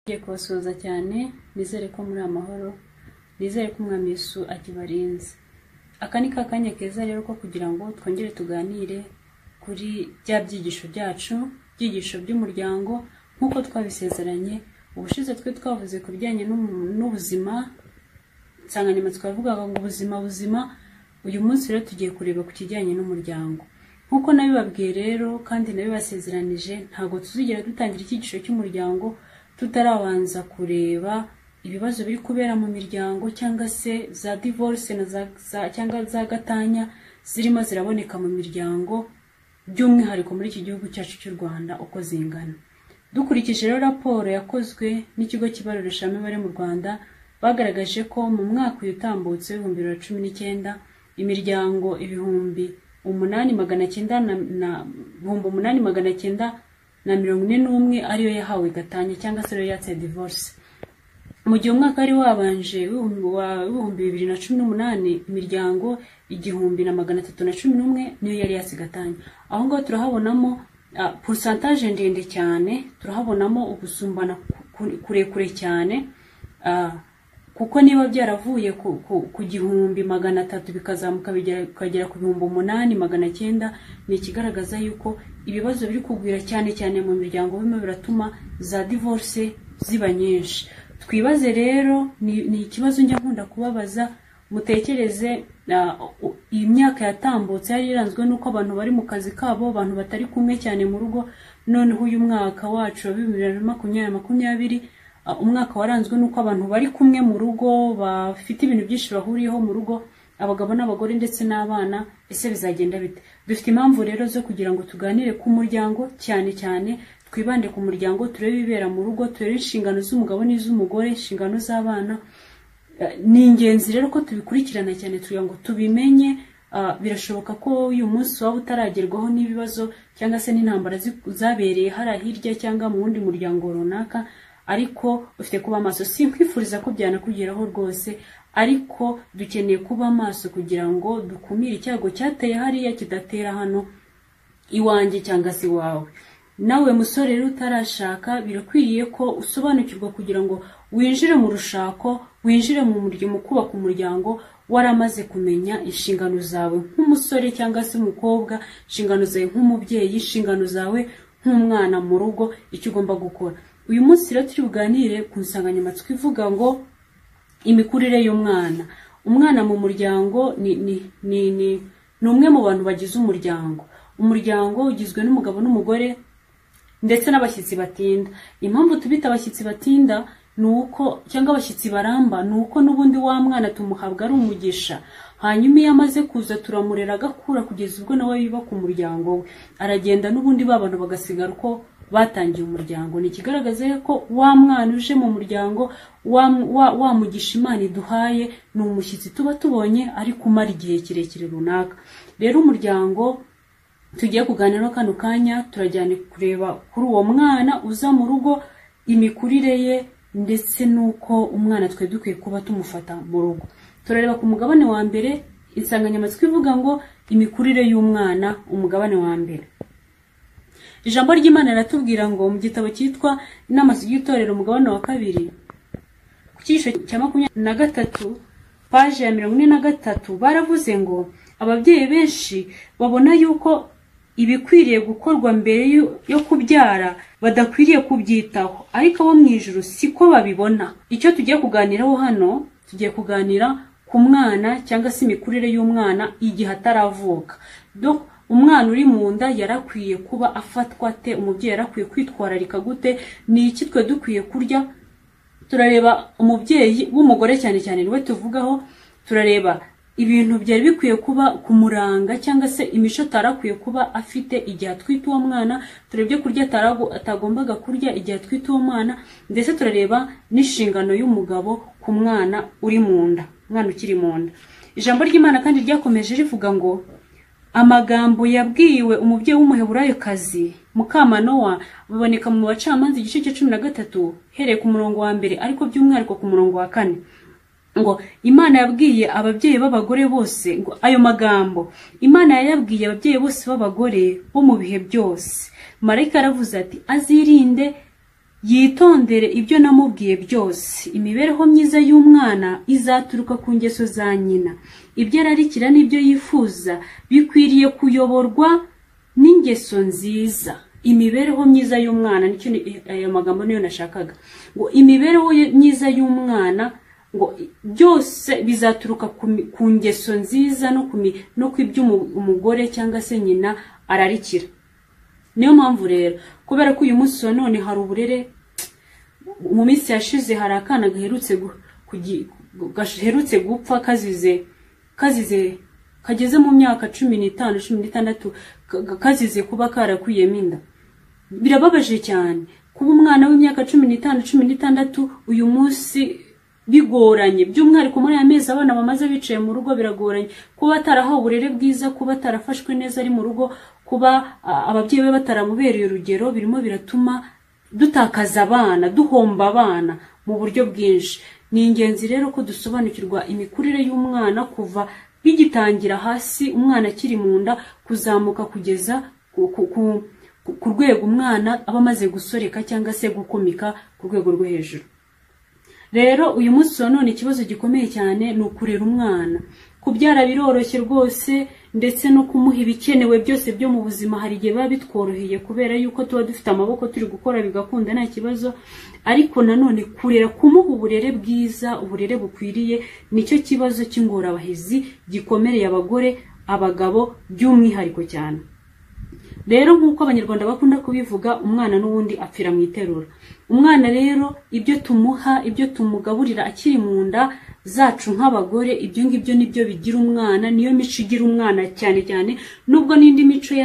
Ngiye kubasuhuza cyane, nizere ko muri amahoro, nizere ko Umwami Yesu akibarinze. Aka ni kakanya keza rero ko kugira ngo twongere tuganire kuri bya byigisho byacu, byigisho by'umuryango nkuko twabisezeranye. Ubushize twe twavuze ku bijyanye n'ubuzima, insanganyamatsiko yavugaga ngo ubuzima. Uyu munsi rero tugiye kureba ku kijyanye n'umuryango. Nkuko nabibabwiye rero kandi nabibasezeranije, ntago tuzigera dutangira icyigisho cy'umuryango tutarabanza kureba ibibazo biri kubera mu miryango, cyangwa se za divorce na cyangwa za gatanya zirimo ziraboneka mu miryango, by'umwihariko muri iki gihugu cyacu cy'u Rwanda uko zingana. Dukurikije rero raporo yakozwe n'ikigo kibarurishamibare mu Rwanda, bagaragaje ko mu mwaka utambutse 2019 imiryango 8,941 ariyo yahawe gatanya cyangwa se yatse divorce. Mu gihe umwaka ari wabanje wa 2018 imiryango 1,311 niyo yari yasigatanye. Aho ngo turahabonamo pourcentage ndende cyane, turahabonamo ugusumbana kurekure cyane, kuko niba byaravuye ku 1,300 bikazamuka bikagera ku 8,900, ni ikigaragaza yuko ibibazo biri kugwira cyane cyane mu miryango bimwe biratuma za divorce ziba nyinshi. Twibaze rero, ni ikibazo njya nkunda kubabaza, mutekereze iyi myaka yatambutse yari iranzwe nuko abantu bari mu kazi kabo, abantu batari kumwe cyane mu rugo. Noneho uyu mwaka wacu wa 2020 umwaka waranzwe nuko abantu bari kumwe mu rugo, bafite ibintu byinshi bahuriyeho mu rugo, abagabo n'abagore ndetse n'abana. Ese bizagenda bite? Dufite impamvu rero zo kugira ngo tuganire ku muryango, cyane cyane twibande ku muryango, turebe ibibera mu rugo, turebe inshingano z'umugabo n'iz'umugore, inshingano z'abana. Ni ingenzi rero ko tubikurikirana cyane kugira ngo tubimenye. Birashoboka ko uyu munsi waba utaragerwaho n'ibibazo cyangwa se n'intambara zabereye hari hirya cyangwa mu wundi muryango runaka, ariko ufite kuba maso. Sinkwifuriza ko byanakugeraho rwose, ariko dukeneye kuba maso kugira ngo dukumire icyago cyateye hariya kidatera hano iwanjye cyangwa se iwawe. Nawe musore rero utarashaka, birakwiriye ko usobanukirwa kugira ngo winjire mu rushako, winjire mu muryango, kubaka umuryango waramaze kumenya inshingano zawe nk'umusore cyangwa se umukobwa, inshingano zawe nk'umubyeyi, inshingano zawe nk'umwana mu rugo, icyo ugomba gukora. Uyu munsi rero turi buganire ku nsanganyamatsiko ivuga ngo imikurire y'umwana. Umwana mu muryango ni umwe mu bantu bagize umuryango. Umuryango ugizwe n'umugabo n'umugore ndetse n'abashyitsi batinda. Impamvu tubita abashyitsi batinda nuko, cyangwa abashyitsi baramba, nuko n'ubundi wa mwana tumuhabwa ari umugisha. Hanyuma iyo amaze kuza turamurera agakura kugeza ubwo nawe biba ku muryango we, aragenda n'ubundi babantu bagasigara uko batangiye umuryango. Ni ikigaragaza ko wa mwana uje mu muryango, wa mugisha Imana iduhaye, ni umushyitsi tuba tubonye ari kumara igihe kirekire runaka. Rero umuryango tugiye kuganira kano kanya, turajyane kureba kuri uwo mwana uza mu rugo, imikurire ye, ndetse nuko umwana twe dukwiye kuba tumufata mu rugo. Turareba ku mugabane wa mbere, insanganyamatsiko ivuga ngo imikurire y'umwana, umugabane wa mbere. Ijambo ry'Imana riratubwira ngo mu gitabo cyitwa Inama z'itorero umugabane wa 2 ku cyisho cya 23 page ya 43 baravuze ngo ababyeyi benshi babona yuko ibikwiriye gukorwa mbere yo kubyara badakwiriye kubyitaho, ariko abo mu ijuru siko babibona. Icyo tugiye kuganiraho hano, tugiye kuganira ku mwana cyangwa se imikurire y'umwana igihe ataravuka. Donc umwana uri mu nda yarakwiye kuba afatwa te, umubyeyi yarakwiye kwitwararika gute, ni iki twe dukwiye kurya. Turareba umubyeyi w'umugore cyane cyane niwe tuvugaho. Turareba ibintu byari bikwiye kuba kumuranga cyangwa se imico tarakwiye kuba afite igihe atwite uwo mwana. Turebye kurya atagombaga kurya igihe atwite uwo mwana, ndetse turareba n'inshingano y'umugabo ku mwana uri mu nda, umwana ukiri mu nda. Ijambo ry'Imana kandi ryakomeje rivuga ngo amagambo yabwiwe umubyeyi w'umuheburayokazi Mukamanowa baboneka mu Bacamanza igice cya 13 hereye ku murongo wa 1, ariko by'umwihariko ku murongo wa 4. ngo Imana yabwiye ababyeyi b'abagore bose, ngo ayo magambo Imana yabwiye ababyeyi bose b'abagore bo mu bihe byose. Marayika aravuze ati azirinde yitondere ibyo namubwiye byose. Imibereho myiza y'umwana izaturuka ku ngeso za nyina. Ibyo ararikira n'ibyo yifuza bikwiriye kuyoborwa n'ingeso nziza. Imibereho myiza y'umwana, nicyo ayo magambo niyo nashakaga, ngo imibereho myiza y'umwana ngo byose bizaturuka ku ngeso nziza no kw'ibyo umugore cyangwa se nyina ararikira. Niyo mpamvu rero kubera ko uyu munsi wa none hari uburere, mu minsi yashize hari akana gaherutse gupfa kageze mu myaka 15 16 kazize kuba karakwiyemo inda. Birababaje cyane kuba umwana w'imyaka 15 16 uyu munsi bigoranye, by'umwihariko muri amezi abana bamaze bicaye mu rugo biragoranye, kuba atarahawe uburere bwiza, kuba atarafashwe neza ari mu rugo, kuba ababyeyi be bataramubereye urugero, birimo biratuma dutakaza abana, duhomba abana mu buryo bwinshi. Ni ingenzi rero ko dusobanukirwa imikurire y'umwana kuva bigitangira hasi, umwana akiri mu nda, kuzamuka kugeza ku rwego umwana aba amaze gusoreka cyangwa se gukomika ku rwego rwo hejuru. Rero uyu munsi wa none ikibazo gikomeye cyane ni ukurera umwana. Kubyara biroroshye rwose, ndetse no kumuha ibikenewe byose byo mu buzima hari igihe biba bitworoheye kubera yuko tuba dufite amaboko turi gukora bigakunda nta kibazo. Ariko nanone kurera, kumuha uburere bwiza, uburere bukwiriye, nicyo kibazo cy'ingorabahizi gikomereye abagore, abagabo by'umwihariko cyane. Rero nk'uko abanyarwanda bakunda kubivuga, umwana n'ubundi apfira mu iterura. Umwana rero ibyo tumuha, ibyo tumugaburira akiri mu nda zacu nk'abagore, ibyo ngibyo nibyo bigira umwana, niyo mico igira umwana cyane cyane, nubwo n'indi mico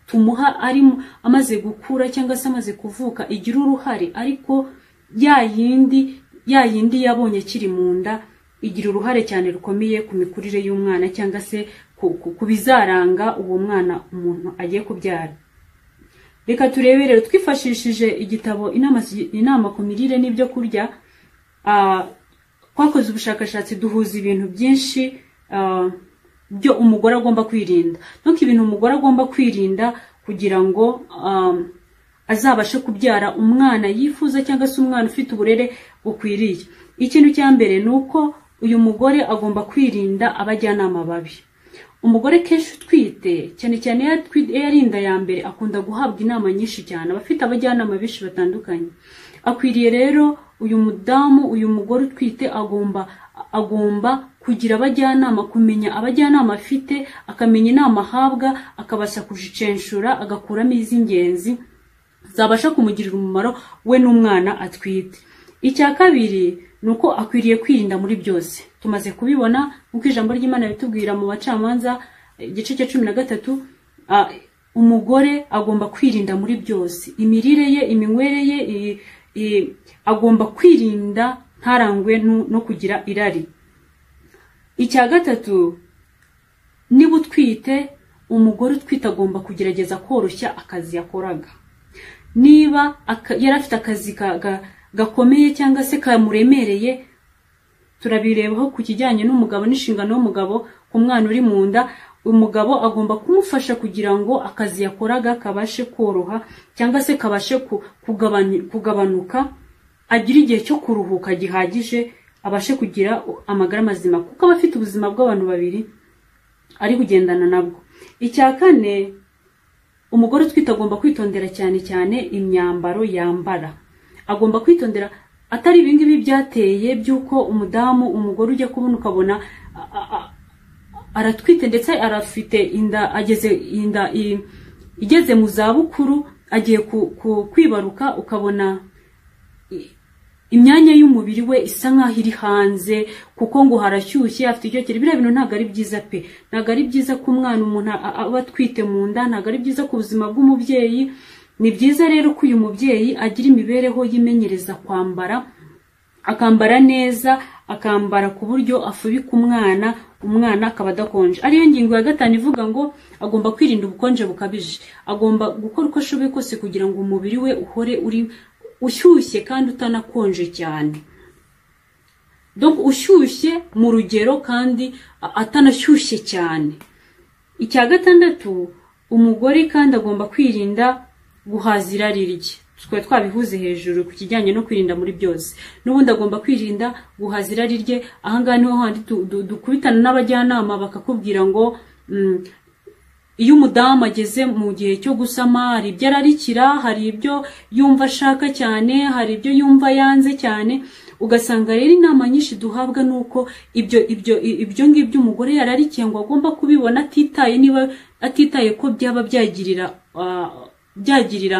tumuha ari amaze gukura cyangwa se amaze kuvuka igira uruhare, ariko ya yindi yabonye akiri mu nda igira uruhare cyane rukomeye ku mikurire y'umwana cyangwa se ku bizaranga uwo mwana umuntu agiye kubyara. Reka turebe rero, twifashishije igitabo inama ku mirire n'ibyo kurya, twakoze ubushakashatsi duhuza ibintu byinshi byo umugore agomba kwirinda. Nuko ibintu umugore agomba kwirinda kugira ngo azabashe kubyara umwana yifuza cyangwa se umwana ufite uburere bukwiriye. Ikintu cya mbere ni uko uyu mugore agomba kwirinda abajyanama babi. Umugore kenshi utwite, cyane cyane yarinda ya mbere, akunda guhabwa inama nyinshi cyane, abafite abajyanama benshi batandukanye. Akwiriye rero uyu mudamu, uyu mugore utwite agomba kugira abajyanama, kumenya abajyanama afite, akamenya inama ahabwa, akabasha kujicenshura, agakuramo iz'ingenzi zabasha kumugirira umumaro we n'umwana atwite. Icya kabiri nuko akwiriye kwirinda muri byose. Tumaze kubibona uko ijambo ry'Imana bitubwira mu Bacamanza igice cya 13, umugore agomba kwirinda muri byose. Imirire ye, iminywere ye, agomba kwirinda ntarangwe no kugira irari. Icya gatatu, niba utwite, umugore utwite agomba kugerageza koroshya akazi yakoraga. Niba yarafite akazi gakomeye cyangwa se kamuremereye, turabirebaho ku kijyanye n'umugabo n'inshingano y'umugabo ku mwana uri mu nda. Umugabo agomba kumufasha kugira ngo akazi yakoraga kabashe koroha cyangwa se kabashe kugabanuka, agira igihe cyo kuruhuka gihagije, abashe kugira amagara mazima, kuko aba afite ubuzima bw'abantu babiri ari kugendana nabwo. Icya kane, umugore utwite agomba kwitondera cyane cyane imyambaro yambara. Agomba kwitondera, atari ibingibi byateye byuko umugore ujya kubona ukabona aratwite ndetse arafite inda, igeze mu zabukuru, agiye kwibaruka, ukabona imyanya y'umubiri we isa nkaho iri hanze kuko ngo harashyushye, afite icyo kiri. Biriya bintu ntabwo ari byiza pe, ntabwo ari byiza ku mwana umuntu aba atwite mu nda, ntabwo ari byiza ku buzima bw'umubyeyi. Ni byiza rero ko uyu mubyeyi agira imibereho yimenyereza kwambara, akambara neza, akambara ku buryo afubika umwana akaba adakonje. Ariyo ngingo ya 5 ivuga ngo agomba kwirinda ubukonje bukabije. Agomba gukora uko ashoboye kose kugira ngo umubiri we uhore uri ushyushye kandi utanakonje cyane. Donc ushyushye mu rugero kandi atanashyushye cyane. Icya 6, umugore kandi agomba kwirinda guhaza irari rye. twe twabihuze hejuru ku kijyanye no kwirinda muri byose. N'ubundi agomba kwirinda guhaza irari rye. Ahangaha niho handi dukubitana n'abajyanama bakakubwira ngo iyo umudamu ageze mu gihe cyo gusama hari ibyo ararikira, hari ibyo yumva ashaka cyane, hari ibyo yumva yanze cyane. Ugasanga rero inama nyinshi duhabwa nuko ibyo ngibyo umugore yararikiye ngo agomba kubibona atitaye ko byaba byagirira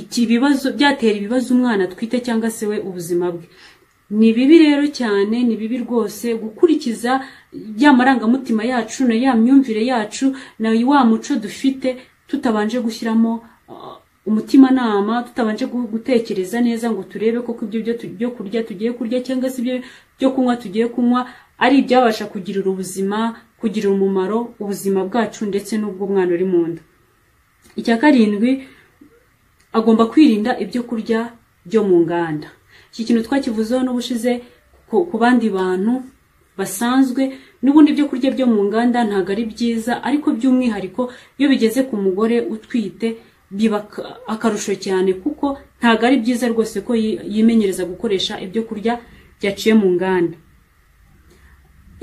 ikibibazo, byatera ibibazo umwana twite cyangwa se we ubuzima bwe. Ni bibi rero cyane, ni bibi rwose gukurikiza ya marangamutima yacu na ya myumvire yacu na wa muco dufite tutabanje gushyiramo umutima nama, tutabanje gutekereza neza ngo turebe koko ibyo byo kurya tugiye kurya cyangwa se ibyo byo kunywa tugiye kunywa ari ibyabasha kugirira kugira umumaro ubuzima bwacu ndetse n'ubw'umwana uri mu nda. Icya karindwi, agomba kwirinda ibyo kurya byo mu nganda. Iki kintu twakivuzeho n'ubushize ku bandi bantu basanzwe. N'ubundi ibyo kurya byo mu nganda ntago ari byiza, ariko by'umwihariko iyo bigeze ku mugore utwite biba akarusho cyane, kuko ntago ari byiza rwose ko yimenyereza gukoresha ibyo kurya byaciye mu nganda.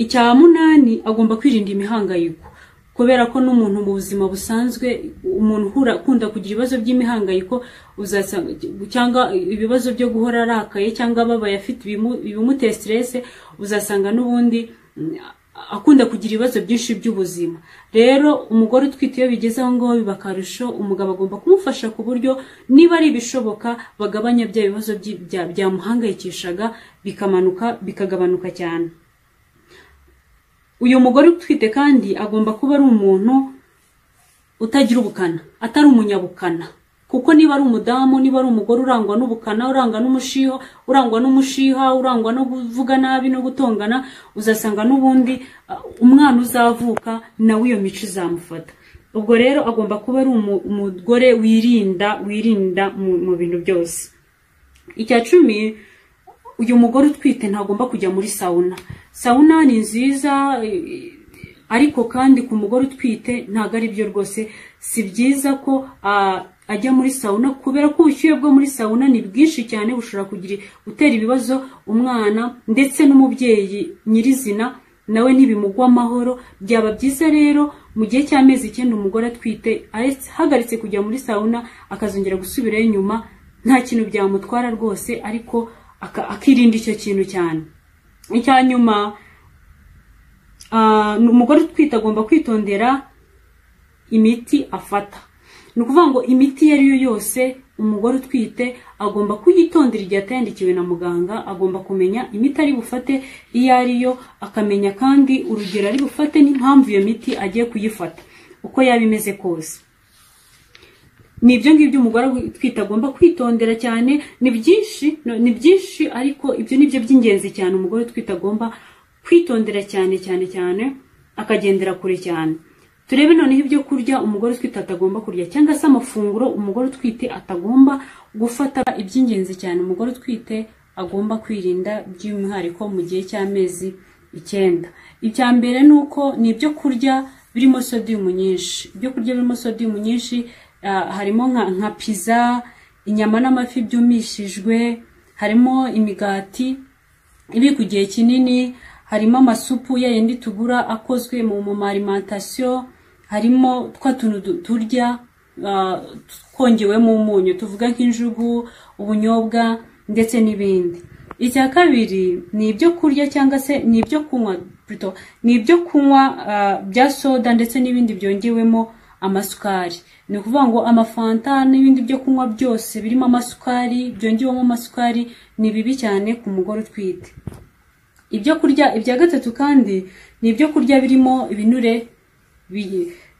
Icya munani, agomba kwirinda imihangayiko, kubera ko n'umuntu mu buzima busanzwe umuntu ukunda kugira ibibazo by'imihangayiko uzasanga cyangwa ibibazo byo guhora arakaye cyangwa babaye afite ibimuteye stress, uzasanga n'ubundi akunda kugira ibibazo byinshi by'ubuzima. Rero umugore utwite iyo bigeze aho ngaho bibakarusho, umugabo agomba kumufasha ku buryo niba ari ibishoboka bagabanya bya bibazo byamuhangayikishaga bikagabanuka cyane. Uyu mugore utwite kandi agomba kuba ari umuntu utagira ubukana, atari umunyabukana, kuko niba ari umudamu, niba ari umugore urangwa n'ubukana, urangwa n'umushiha, urangwa no kuvuga nabi no gutongana, uzasanga n'ubundi umwana uzavuka nawe iyo mico izamufata. Ubwo rero agomba kuba ari umugore wirinda mu bintu byose. Icya cumi, uyu mugore utwite ntagomba kujya muri sauna. Sauna ni nziza, ariko kandi ku mugore utwite ntago ari byo rwose. Si byiza ko ajya muri sauna, kubera ko ubushyuhe bwo muri sauna ni bwinshi cyane, bushobora gutera ibibazo umwana ndetse n'umubyeyi nyirizina nawe ntibimugwa amahoro. Byaba byiza rero mu gihe cy'amezi 9 umugore atwite ahagaritse kujya muri sauna, akazongera gusubirayo nyuma, nta kintu byamutwara rwose, ariko akirinda icyo kintu cyane. Icya nyuma, umugore utwite agomba kwitondera imiti afata. Ni ukuvuga ngo imiti iyo ari yo yose umugore utwite agomba kuyitondera igihe atayandikiwe na muganga. Agomba kumenya imiti ari bufate iyo ari yo, akamenya kandi urugero ari bufate n'impamvu iyo miti agiye kuyifata uko yaba imeze kose. Ni ibyo ngibyo umugore utwite agomba kwitondera cyane. Ni byinshi ariko ibyo nibyo by'ingenzi cyane umugore utwite agomba kwitondera cyane, akagendera kure cyane. Turebe noneho ibyo kurya umugore utwite atagomba kurya, cyangwa se amafunguro umugore utwite atagomba gufata. Iby'ingenzi cyane umugore utwite agomba kwirinda by'umwihariko mu gihe cy'amezi 9. Icya mbere nuko ni ibyo kurya birimo sodium nyinshi. Ibyo kurya birimo sodium nyinshi harimo nka pizza, inyama n'amafi byumishijwe, harimo imigati ibi ku gihe kinini, harimo amasupu yindi tugura akozwe mu alimentation, harimo twa tuntu turya twongewemo umunyu, tuvuga nk'injugu, ubunyobwa ndetse n'ibindi. Icya kabiri ni ibyo kurya cyangwa se ni ibyo kunywa ni ibyo kunywa bya soda ndetse n'ibindi byongewemo amasukari. Ni ukuvuga ngo amafanta n'ibindi byo kunywa byose birimo amasukari, byongewemo amasukari, ni bibi cyane ku mugore utwite. Ibyo kurya ibya gatatu kandi ni ibyo kurya birimo ibinure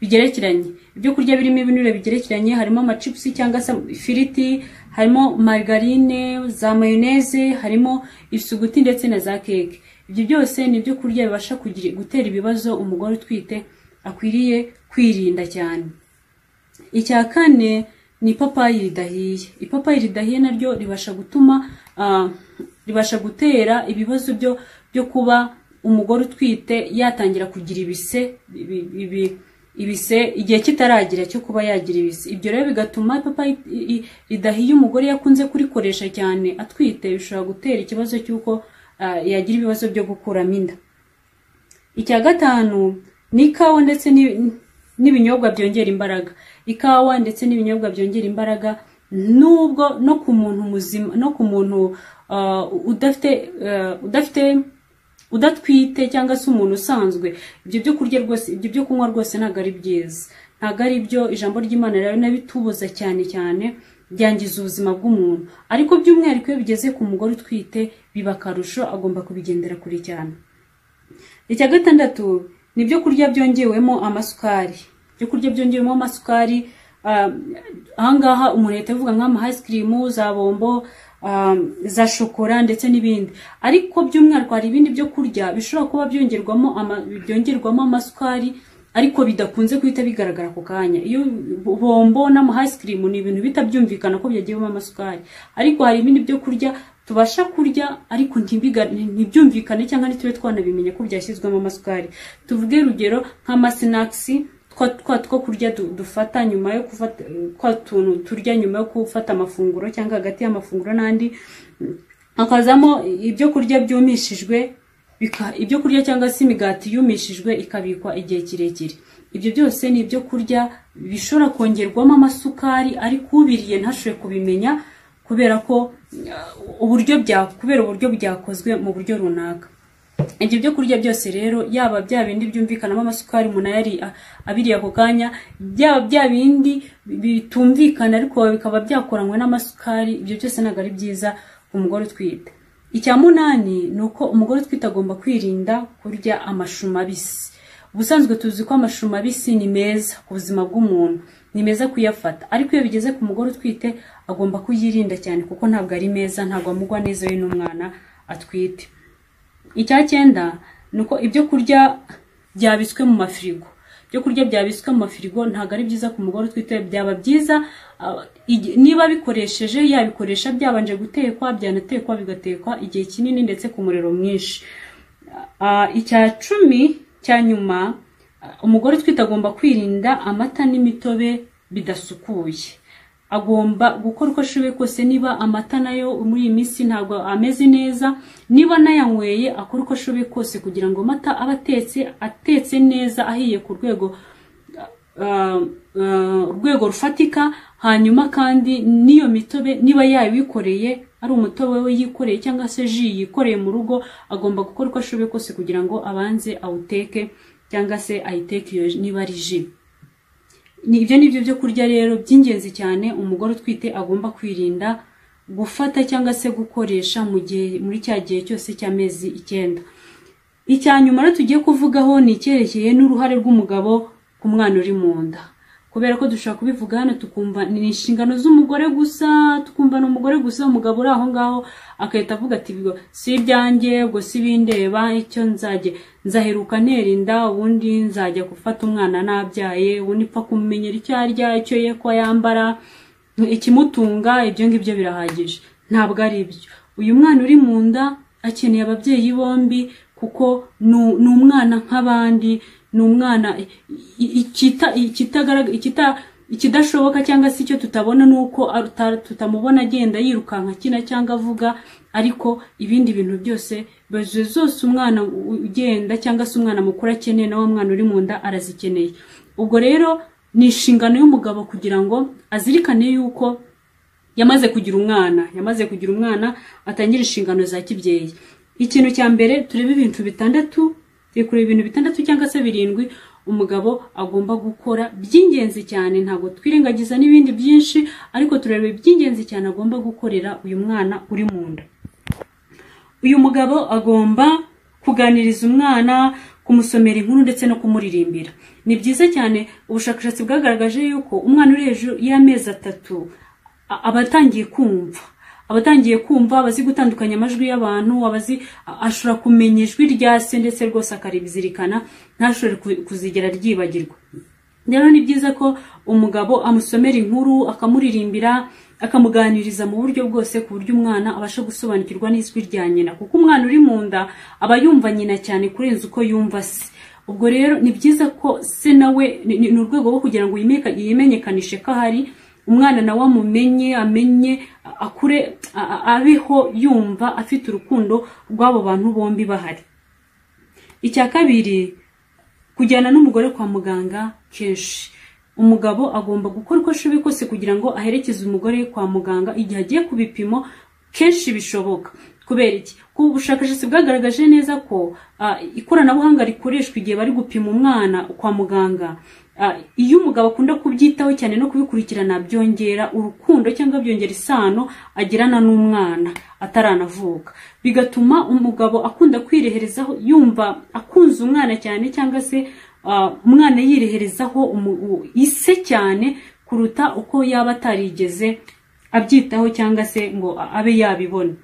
bigerekeranye. Ibyo kurya birimo ibinure bigerekeranye harimo amachips cyangwa se ifiriti, harimo margarine, za mayonnaise, harimo isuguti ndetse na za keke. Ibyo byose ni ibyo kurya bibasha gutera ibibazo umugore utwite akwiriye kwirinda cyane. Icya kane ni ipapayi ridahiye. Ipapayi ridahiye naryo ribasha gutera ibibazo byo kuba umugore utwite yatangira kugira ibise ibise igihe kitaragira cyo kuba yagira ibise. Ibyo rero bigatuma papa ridahiye umugore yakunze kurikoresha cyane atwite, bishobora gutera ikibazo cy'uko yagira ibibazo byo gukuramo inda. Icya gatanu ni ikawa ndetse n'ibinyobwa byongera imbaraga. Ikawa ndetse n'ibinyobwa byongera imbaraga nubwo no ku muntu muzima, no ku muntu udatwite cyangwa se umuntu usanzwe, ibyo byo kurya rwose, ibyo byo kunywa rwose ntago ari byiza, ntago ari byo. Ijambo ry'Imana rero nabitubuza cyane cyane, byangiza ubuzima bw'umuntu. Ariko by'umwihariko iyo bigeze ku mugore utwite biba akarusho, agomba kubigendera kure cyane. Icya gatandatu ni ibyo kurya byongewemo amasukari. Ibyo kurya byongewemo amasukari, ahangaha umuntu ahita avuga nk'ama ice cream, za bombo, za shokora ndetse n'ibindi. Ariko by'umwihariko hari ibindi byo kurya bishobora kuba byongerwamo amasukari ariko bidakunze guhita bigaragara ku kanya. Iyo bombo n'ama ice cream ni ibintu bitabyumvikana ko byagiyemo amasukari, ariko hari ibindi byo kurya tubasha kurya ariko ntibyumvikane cyangwa ntitube twanabimenya ko byashyizwemo amasukari. Tuvuge urugero nk'amasnacks two kurya dufata nyuma yo gufata kwa tuntu turya nyuma yo gufata amafunguro cyangwa hagati y'amafunguro n'andi, hakazamo ibyo kurya byumishijwe, ibyo kurya cyangwa se imigati yumishijwe ikabikwa igihe kirekire. Ibyo byose ni ibyo kurya bishobora kongerwamo amasukari ariko ubiriye ntashobore kubimenya kubera ko uburyo byakozwe mu buryo runaka. Ibyo byo kurya byose rero, yaba bya bindi byumvikanamo amasukari umuntu yari abiriye ako kanya, byaba bya bindi bitumvikana ariko bikaba byakoranywe n'amasukari, ibyo byose ntabwo ari byiza ku mugore utwite. Icya munani ni uko umugore utwite agomba kwirinda kurya amashu mabisi. Ubusanzwe tuzi ko amashu mabisi ni meza ku buzima bw'umuntu, ni meza kuyafata, ariko iyo bigeze ku mugore utwite agomba kuyirinda cyane kuko ntabwo ari meza, ntabwo amugwa neza we n'umwana atwite. Icya cyenda ni uko ibyo kurya byabitswe mu mafirigo. Ibyo kurya byabitswe mu mafirigo ntabwo ari byiza ku mugore utwite. Byaba byiza niba yabikoresha byabanje gutekwa, byanatekwa bigatekwa igihe kinini ndetse ku muriro mwinshi. Icya cumi cya nyuma, umugore utwite agomba kwirinda amata n'imitobe bidasukuye. Agomba gukora uko ashoboye kose, niba amata nayo muri iyi minsi ntabwo ameze neza, niba nayanyweye akora uko ashoboye kose kugira ngo amata abe atetse neza, ahiye ku rwego rufatika. Hanyuma kandi niyo mitobe niba yabikoreye, ari umutobe we yikoreye cyangwa se ji yikoreye mu rugo, agomba gukora uko ashoboye kose kugira ngo abanze awuteke cyangwa se ayiteke iyo niba ari ji. Ibyo nibyo byo kurya rero by'ingenzi cyane umugore utwite agomba kwirinda gufata cyangwa se gukoresha muri cya gihe cyose cy'amezi 9. Icya nyuma rero tugiye kuvugaho ni icyerekeye n'uruhare rw'umugabo ku mwana uri mu nda. Kubera ko dushaka kubivuga hano tukumva ni inshingano z'umugore gusa, tukumva n'umugore gusa, umugabo uri aho ngaho akahita avuga ati si ibyanjye, ubwo si bindeba, icyo nzaheruka nterinda, ubundi nzajya gufata umwana nabyaye, ubundi pfa kumumenyera icyo arya, icyo ye ko yambara, ikimutunga, ibyo ngibyo birahagije. Ntabwo ari ibyo. Uyu mwana uri mu nda akeneye ababyeyi bombi kuko ni umwana nk'abandi, ni umwana ikidashoboka cyangwa se icyo tutabona nuko tutamubona agenda yirukanka kina cyangwa avuga, ariko ibindi bintu byose zose umwana ugenda cyangwa se umwana mukuru akeneye na wa mwana uri mu nda arazikeneye. Ubwo rero ni inshingano y'umugabo kugira ngo azirikane yuko yamaze kugira umwana atangira inshingano za kibyeyi. Ikintu cya mbere turebe ibintu bitandatu, kureba ibintu bitandatu cyangwa se 7 umugabo agomba gukora by'ingenzi cyane. Ntabwo twirengagiza n'ibindi byinshi, ariko turebe by'ingenzi cyane agomba gukorera uyu mwana uri mu nda. Uyu mugabo agomba kuganiriza umwana, kumusomera inkuru ndetse no kumuririmbira. Ni byiza cyane, ubushakashatsi bwagaragaje yuko umwana uri hejuru y'amezi 3 abatangiye kumva, abazi gutandukanya amajwi y'abantu, ashobora kumenya ijwi rya se ndetse rwose akaribizirikana, ntashobore kuzigera ryibagirwa. Rero ni byiza ko umugabo amusomera inkuru, akamuririmbira, akamuganiriza mu buryo bwose ku buryo umwana abasha gusobanukirwa n'ijwi rya nyina, kuko umwana uri mu nda aba yumva nyina cyane kurenza uko yumva se. ubwo rero ni byiza ko se nawe ni urwego rwo kugira ngo yimenyekanishe ko ahari, umwana nawe amenye akure abeho yumva afite urukundo rw'abo bantu bombi bahari. Icya kabiri, kujyana n'umugore kwa muganga kenshi. Umugabo agomba gukora uko ashoboye kose kugira ngo aherekeze umugore kwa muganga igihe agiye ku bipimo kenshi bishoboka. Kubera iki? Ku bushakashatsi bwagaragaje neza ko ikoranabuhanga rikoreshwa igihe bari gupima umwana kwa muganga, iyo umugabo akunda kubyitaho cyane no kubikurikirana, byongera urukundo cyangwa byongera isano agirana n'umwana ataranavuka, bigatuma umugabo akunda kwireherezaho, yumva akunze umwana cyane, cyangwa se umwana yireherezaho ise cyane kuruta uko yaba atarigeze abyitaho cyangwa se ngo abe yabibona.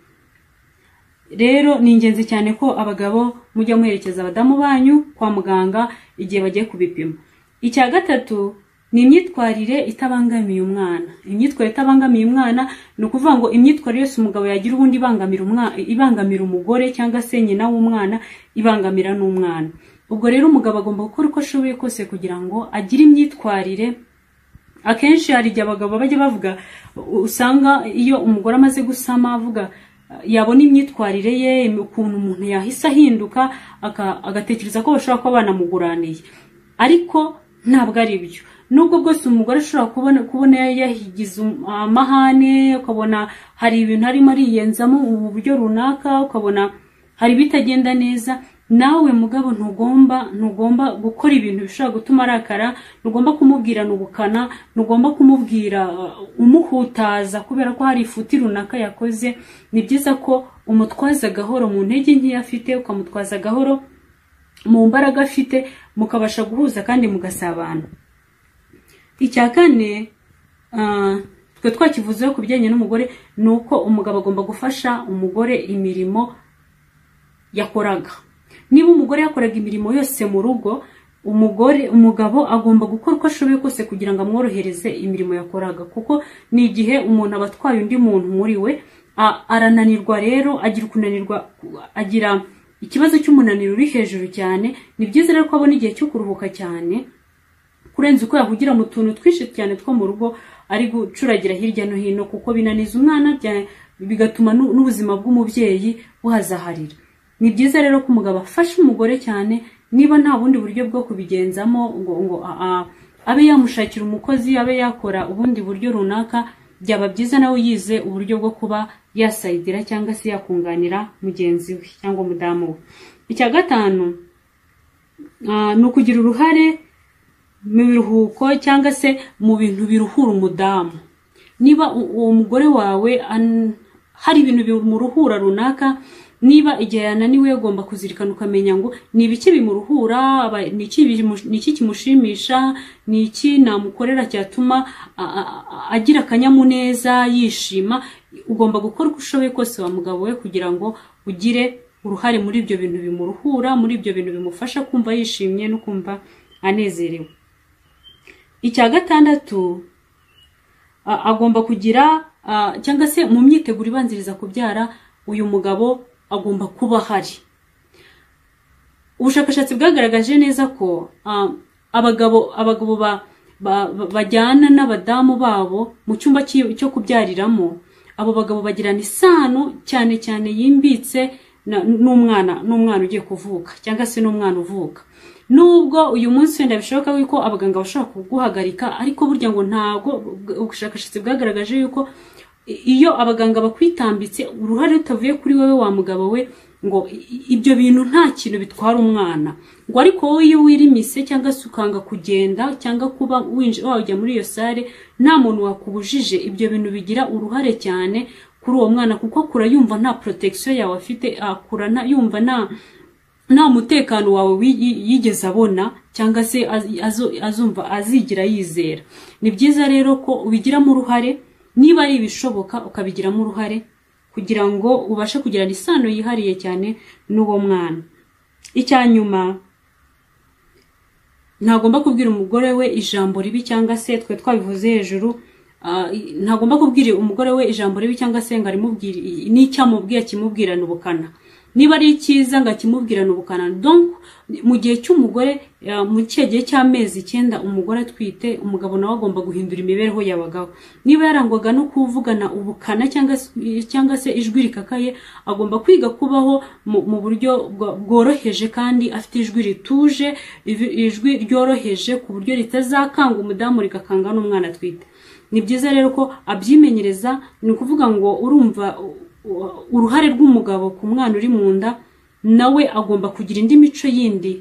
Rero ni ingenzi cyane ko abagabo mujya muherekeza abadamu banyu kwa muganga igihe bagiye kubipima. Icya gatatu ni imyitwarire itabangamiye umwana. Imyitwarire itabangamiye umwana ni ukuvuga ngo imyitwarire yose umugabo yagira ubundi ibangamira umugore cyangwa se nyina w'umwana, ibangamira n'umwana. Ubwo rero umugabo agomba gukora uko ashoboye kose kugira ngo agire imyitwarire. Akenshi hari igihe abagabo bajya bavuga, usanga iyo umugore amaze gusama avuga, yabona imyitwarire ye, ukuntu umuntu yahise ahinduka, agatekereza ko bashobora kuba banamuguraniye, ariko ntabwo ari byo. Nubwo bwose umugore ashobora kubona yahigize amahane, ukabona hari ibintu arimo ariyenzamo mu buryo runaka, ukabona hari bitagenda neza, nawe mugabo ntugomba gukora ibintu bishobora gutuma arakara, ntugomba kumubwirana ubukana, ntugomba kumubwira umuhutaza kubera ko hari ifuti runaka yakoze. Ni byiza ko umutwaza gahoro mu ntege nke afite, ukamutwaza gahoro mu mbaraga afite, mukabasha guhuza kandi mugasabana. Icya kane, twe twakivuzeho ku bijyanye n'umugore, ni uko umugabo agomba gufasha umugore imirimo yakoraga. Niba umugore yakoraga imirimo yose mu rugo, umugabo agomba gukora uko ashoboye kose kugira ngo amworohereze imirimo yakoraga, kuko ni igihe umuntu aba atwaye undi muntu muri we, arananirwa. Rero agira ikibazo cy'umunaniro uri hejuru cyane. Ni byiza rero ko abona igihe cyo kuruhuka cyane kurenza uko yahugira mu tuntu twinshi cyane two mu rugo ari gucuragira hirya no hino, kuko binaniza umwana, bigatuma n'ubuzima bw'umubyeyi buhazaharira. Ni byiza rero ko umugabo afasha umugore cyane, niba nta bundi buryo bwo kubigenzamo ngo abe yamushakira umukozi, abe yakora ubundi buryo runaka, byaba byiza nawe yize uburyo bwo kuba yasayidira cyangwa se yakunganira mugenzi we cyangwa umudamu we. Icya gatanu, ni ukugira uruhare mu biruhuko cyangwa se mu bintu biruhura umudamu. Niba uwo mugore wawe hari ibintu bimuruhura runaka, niba igihe yananiwe ugomba kuzirikana ukamenya ngo ni ibiki bimuruhura, ni iki kimushimisha, ni iki namukorera cyatuma agira akanyamuneza, yishima. Ugomba gukora uko ushoboye kose wa mugabo we kugira ngo ugire uruhare muri ibyo bintu bimuruhura, muri ibyo bintu bimufasha kumva yishimye no kumva anezerewe. Icya gatandatu, agomba kugira cyangwa se mu myiteguro ibanziriza kubyara, uyu mugabo agomba kuba hari. Ubushakashatsi bwagaragaje neza ko abagabo bajyana n'abadamu babo mu cyumba cyo kubyariramo, abo bagabo bagirana isano cyane cyane yimbitse n'umwana ugiye kuvuka cyangwa se n'umwana uvuka. Nubwo uyu munsi wenda bishoboka yuko abaganga bashobora kuguhagarika, ariko burya ngo ntago, ubushakashatsi bwagaragaje yuko iyo abaganga bakwitambitse, uruhare rutavuye kuri wewe wa mugabo we, ngo ibyo bintu nta kintu bitwara umwana. Ngo ariko wowe iyo wirimise cyangwa se ukanga kugenda cyangwa kuba wajya muri iyo sare, nta muntu wakubujije, ibyo bintu bigira uruhare cyane kuri uwo mwana, kuko akura yumva nta protection yawe afite, akura yumva nta mutekano wawe yigeze abona, cyangwa se azumva azigira yizera. Ni byiza rero ko ubigiramo uruhare, niba ari ibishoboka ukabigiramo uruhare kugira ngo ubashe kugirana isano yihariye cyane n'uwo mwana. Icya nyuma, ntagomba kubwira umugore we ijambo ribi, cyangwa se twe twabivuze hejuru, ntagomba kubwira umugore we ijambo ribi cyangwa se ngo arimubwire n'icyamubwiye kimubwirana ubukana. niba ari icyiza ngakimubwirana ubukana. Donc mu gihe cy'umugore mu gihe cy'amezi 9 umugore atwite, umugabo nawe agomba guhindura imibereho yabagaho. Niba yarangwaga no kuvugana ubukana cyangwa se ijwi rikakaye, agomba kwiga kubaho mu buryo bworoheje kandi afite ijwi rituje, ijwi ryoroheje ku buryo ritazakanga umudamu rigakanga n'umwana atwite. Ni byiza rero ko abyimenyereza, ni ukuvuga ngo urumva uruhare rw'umugabo ku mwana uri mu nda, nawe agomba kugira indi mico yindi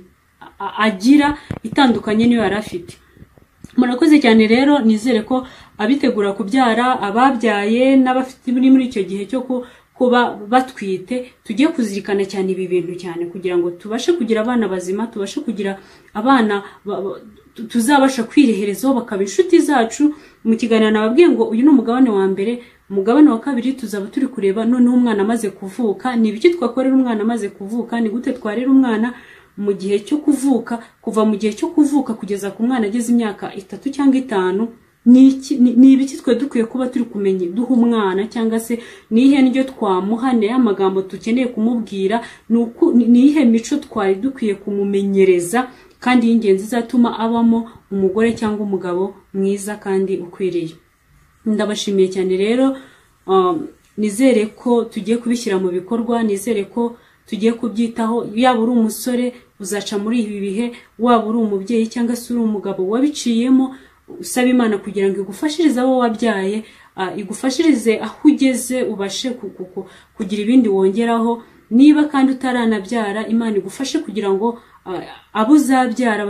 agira itandukanye niyo yari afite. Murakoze cyane rero, nizere ko abitegura kubyara, ababyaye n'abafite muri icyo gihe cyo kuba batwite, tugiye kuzirikana cyane ibi bintu cyane kugira ngo tubashe kugira abana bazima, tubashe kugira abana tuzabasha kwireherezaho bakaba inshuti zacu. Mu kiganiro nababwiye ngo uyu ni umugabane wa mbere, umugabane wa kabiri tuzaba turi kureba noneho umwana amaze kuvuka, ni ibiki twakorera umwana amaze kuvuka, ni gute twarera umwana mu gihe cyo kuvuka, kuva mu gihe cyo kuvuka kugeza ku mwana ageze imyaka 3 cyangwa 5. Ni ibiki twe dukwiye kuba turi kumenye duha umwana, cyangwa se nihe ndyo twamuha, ne amagambo tukeneye kumubwira, nihe mico twari dukwiye kumumenyereza kandi y'ingenzi zatuma abamo umugore cyangwa umugabo mwiza kandi ukwiriye. Ndabashimiye cyane rero, nizere ko tugiye kubishyira mu bikorwa, nizere ko tugiye kubyitaho. Yaba uri umusore uzaca muri ibi bihe, waba uri umubyeyi cyangwa se uri umugabo wabiciyemo, usaba Imana kugira ngo igufashirize abo wabyaye, igufashirize aho ugeze, ubashe kugira ibindi wongeraho. Niba kandi utaranabyara, Imana igufashe kugira ngo abo uzabyara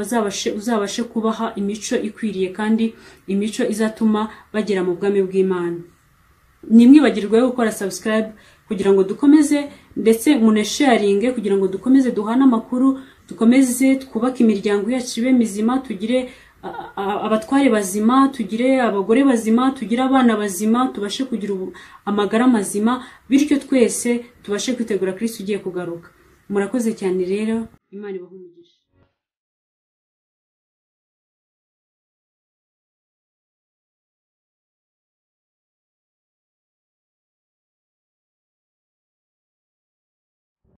uzabashe kubaha imico ikwiriye kandi imico izatuma bagera mu bwami bw'Imana. Nimwibagirwe gukora subscribe kugira ngo dukomeze, ndetse munesharinge kugira ngo dukomeze duhana amakuru, dukomeze twubake imiryango yacu ibe mizima, tugire abatware bazima, tugire abagore bazima, tugire abana bazima, tubashe kugira amagara mazima, bityo twese tubashe kwitegura Kristo ugiye kugaruka. Murakoze cyane rero, Imana ibahe umugisha.